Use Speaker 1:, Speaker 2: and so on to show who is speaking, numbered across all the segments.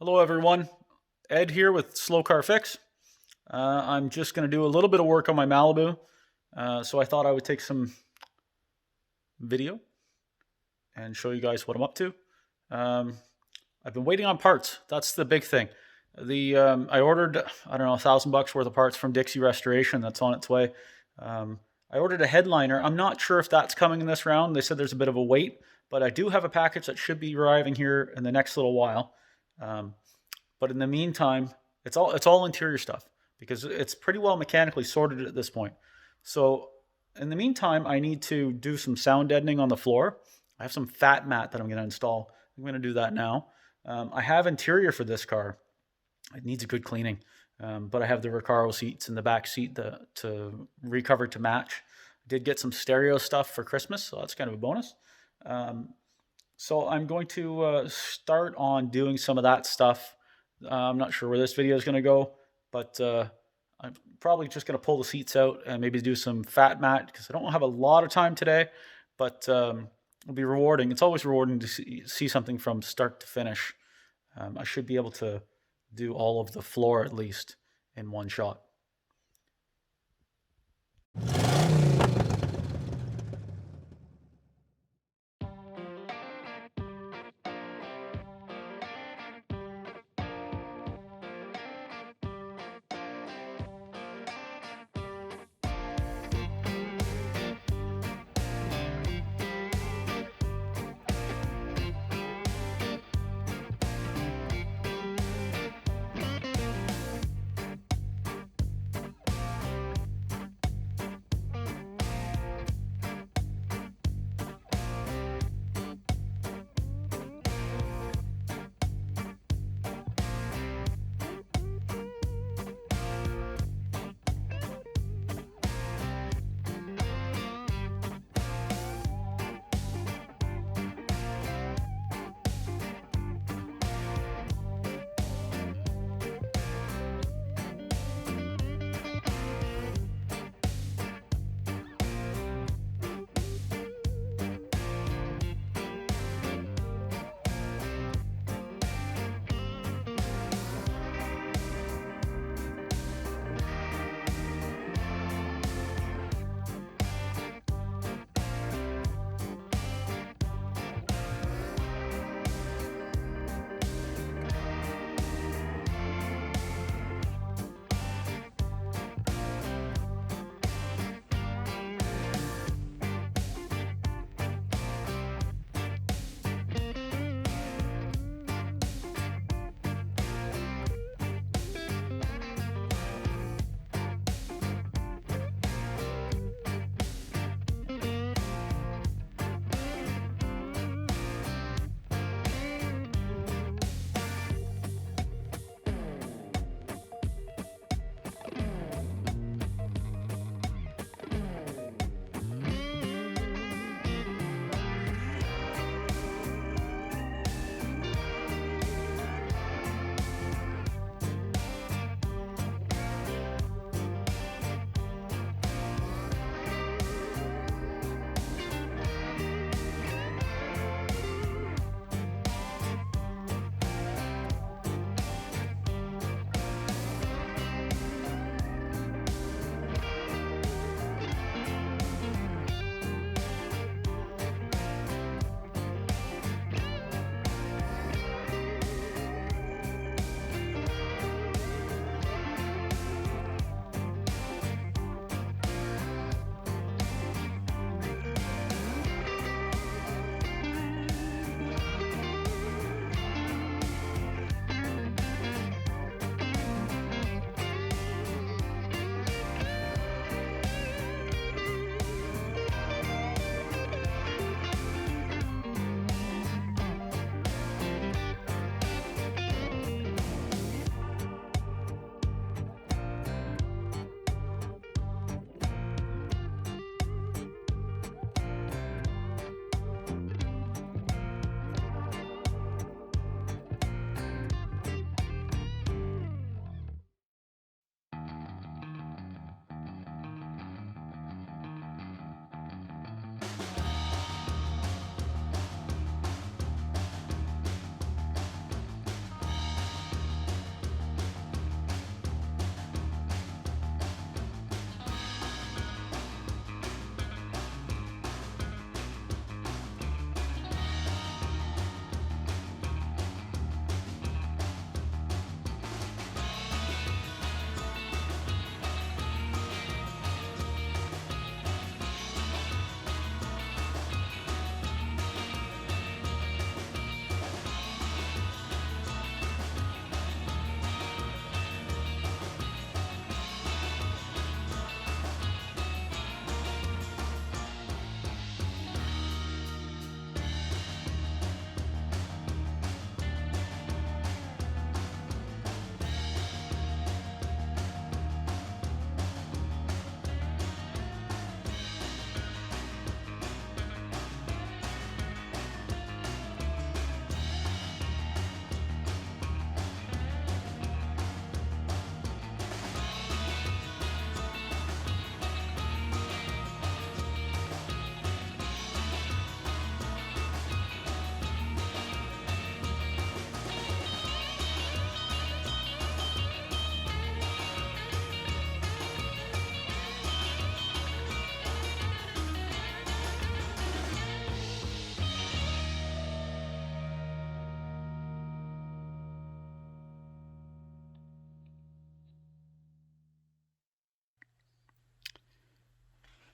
Speaker 1: Hello everyone, Ed here with Slow Car Fix. I'm just going to do a little bit of work on my Malibu, so I thought I would take some video and show you guys what I'm up to. Um, I've been waiting on parts. That's the big thing. I ordered, I don't know, $1,000 worth of parts from Dixie Restoration. That's on its way. I ordered a headliner. I'm not sure if that's coming in this round. They said there's a bit of a wait, but I do have a package that should be arriving here in the next little while. But in the meantime, it's all interior stuff because it's pretty well mechanically sorted at this point. So in the meantime, I need to do some sound deadening on the floor. I have some fat mat that I'm going to install. I'm going to do that now. I have interior for this car. It needs a good cleaning, but I have the Recaro seats in the back seat to recover to match. I did get some stereo stuff for Christmas, so that's kind of a bonus. So I'm going to start on doing some of that stuff. I'm not sure where this video is going to go, but I'm probably just going to pull the seats out and maybe do some fat mat because I don't have a lot of time today, but it'll be rewarding. It's always rewarding to see something from start to finish. I should be able to do all of the floor at least in one shot.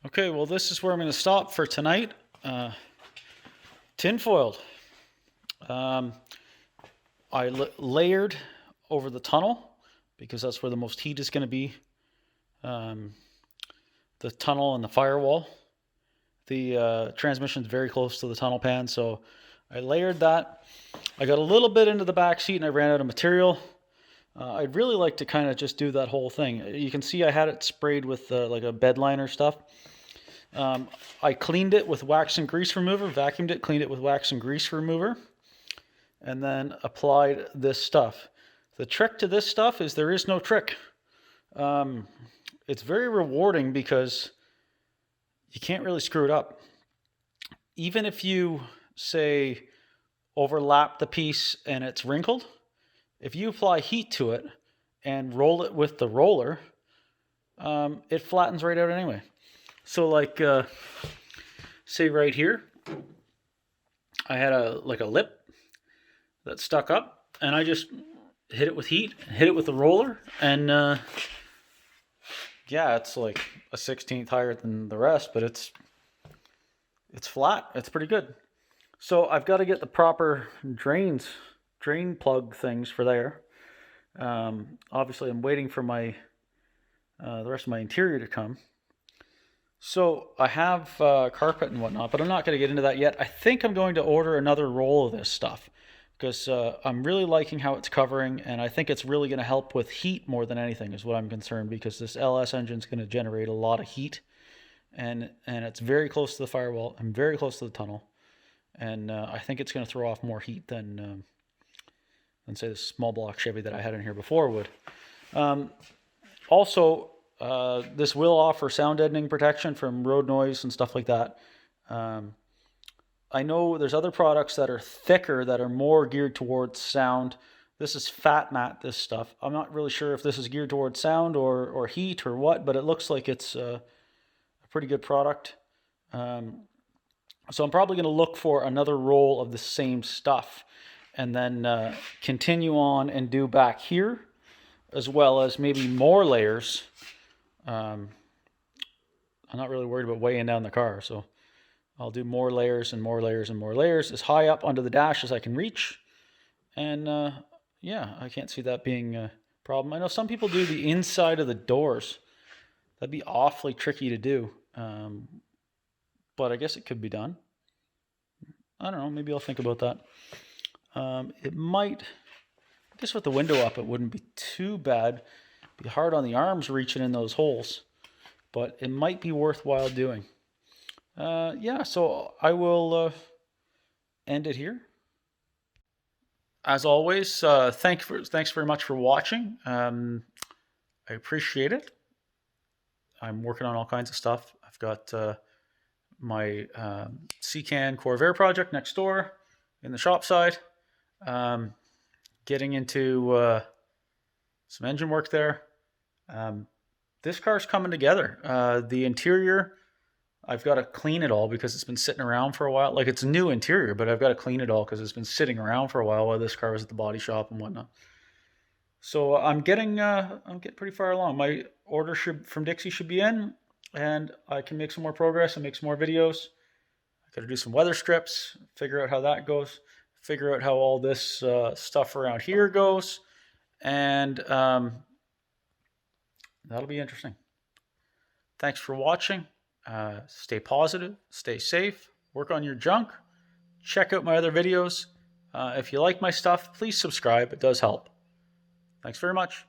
Speaker 1: Okay, well, this is where I'm going to stop for tonight. Tinfoiled. I layered over the tunnel because that's where the most heat is going to be. The tunnel and the firewall. The transmission is very close to the tunnel pan, so I layered that. I got a little bit into the back seat and I ran out of material. I'd really like to kind of just do that whole thing. You can see I had it sprayed with like a bed liner stuff. I cleaned it with wax and grease remover, vacuumed it, cleaned it with wax and grease remover, and then applied this stuff. The trick to this stuff is there is no trick. It's very rewarding because you can't really screw it up. Even if you, say, overlap the piece and it's wrinkled, if you apply heat to it and roll it with the roller, it flattens right out anyway. So like, say right here, I had a lip that stuck up, and I just hit it with heat, hit it with the roller, and yeah, it's like a 1/16 higher than the rest, but it's flat. It's pretty good. So I've got to get the proper drain plug things for there. Obviously, I'm waiting for my the rest of my interior to come. So I have carpet and whatnot, but I'm not going to get into that yet. I think I'm going to order another roll of this stuff because I'm really liking how it's covering, and I think it's really going to help with heat more than anything is what I'm concerned, because this LS engine is going to generate a lot of heat, and it's very close to the firewall and very close to the tunnel, and I think it's going to throw off more heat than say the small block Chevy that I had in here before would. Also, this will offer sound deadening protection from road noise and stuff like that. I know there's other products that are thicker that are more geared towards sound. This is fat mat, this stuff. I'm not really sure if this is geared towards sound or heat or what, but it looks like it's a pretty good product. So I'm probably going to look for another roll of the same stuff and then continue on and do back here, as well as maybe more layers. I'm not really worried about weighing down the car, so I'll do more layers and more layers and more layers as high up onto the dash as I can reach. And yeah, I can't see that being a problem. I know some people do the inside of the doors. That'd be awfully tricky to do, but I guess it could be done. I don't know, maybe I'll think about that. It might, I guess with the window up it wouldn't be too bad. It'd be hard on the arms reaching in those holes, but it might be worthwhile doing. Yeah, so I will end it here. As always, thanks very much for watching. I appreciate it. I'm working on all kinds of stuff. I've got my C-Can Corvair project next door in the shop side. Getting into some engine work there. This car's coming together. The interior, I've got to clean it all because it's been sitting around for a while. Like, it's a new interior, but I've got to clean it all because it's been sitting around for a while this car was at the body shop and whatnot. So I'm getting pretty far along. My order from Dixie should be in, and I can make some more progress and make some more videos. I got to do some weather strips, figure out how that goes, figure out how all this stuff around here goes, and that'll be interesting. Thanks for watching. Stay positive, stay safe, work on your junk, check out my other videos. If you like my stuff, please subscribe. It does help. Thanks very much.